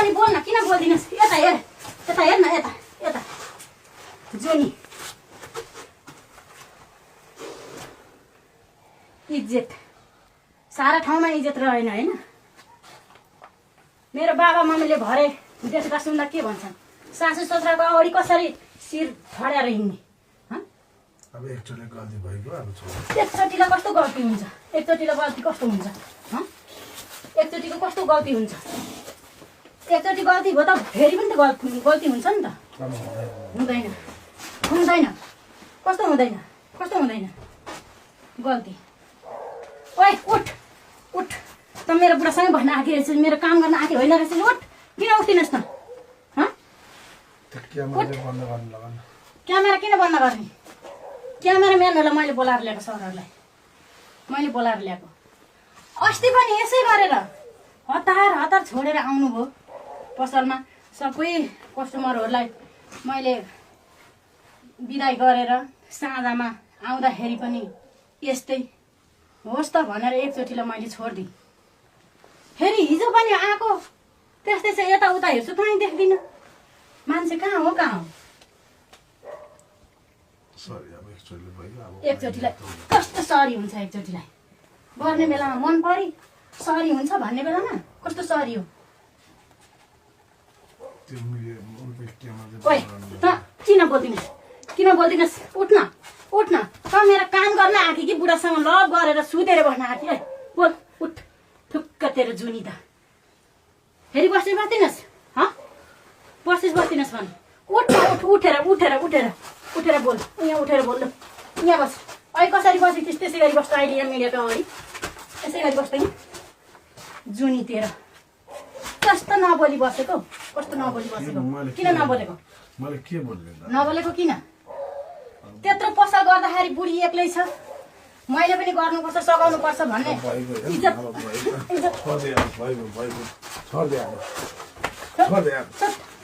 कसरी बोल्न किन बोल्दिनस् यता हेर यता हेर्न यता यता जुनी इज्जत सारा ठाउँमा इज्जत रहेन हैन मेरो बाबा मम्मीले भरे देशका सुन्दा के भन्छन् सासू ससुराको अगाडि कसरी शिर फड्याएर हिँड्ने अब एकचोटि गल्ती भएको अब छोड एकचोटिलाई कस्तो गल्ती हुन्छ एकचोटिलाई गल्ती कस्तो हुन्छ एकचोटिको कस्तो गल्ती हुन्छ एकचोटि गल्ती भयो त फेरि पनि त गल्ती हुन्छ नि त हुँदैन हुँदैन कस्तो हुँदैन गल्ती ओइ उठ उठ त मेरो बुढासँगै भन्न आँखी रहेछ मेरो काम गर्न आँखी होइन रहेछ उठ किन उठ्दिनस् त क्यामेरा किन बन्द गर्ने क्यामेरा म्यानहरूलाई मैले बोलाएर ल्याएको सरहरूलाई मैले बोलाएर ल्याएको अस्ति पनि यसै गरेर हतार छोडेर आउनुभयो पसलमा सबै कस्टमरहरूलाई मैले बिदाई गरेर साँझमा आउँदाखेरि पनि यस्तै होस् त भनेर एकचोटिलाई मैले छोडिदिएँ फेरि हिजो पनि आएको त्यस्तै चाहिँ यताउता हेर्छु कहीँ देख्दिनँ मान्छे कहाँ हो एकचोटिलाई कस्तो सरी हुन्छ एकचोटिलाई गर्ने बेलामा मन परी सरी हुन्छ भन्ने बेलामा कस्तो सरी हो ओइ त किन बोल्दिनस् उठ्न त मेरो काम गर्न आँखी कि बुढासँग लभ गरेर सुतेर बस्न आँखी है बोल उठ ठुक्क तेरो जुनी त फेरि बस्दिनस् बस्दिनस् भने उठेर बोल यहाँ उठेर बोल यहाँ बस अहिले कसरी बसेको थिइस् त्यसै गरी बस्छ अहिले यहाँ मिडियाको अगाडि त्यसै गरी बस्दैन जुनी तेरो कस्तो नबोली बसेको किन नबोलेको नबोलेको किन त्यत्रो पसल गर्दाखेरि बुढी एक्लै छ मैले पनि गर्नुपर्छ सघाउनुपर्छ भन्ने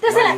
त्यसैलाई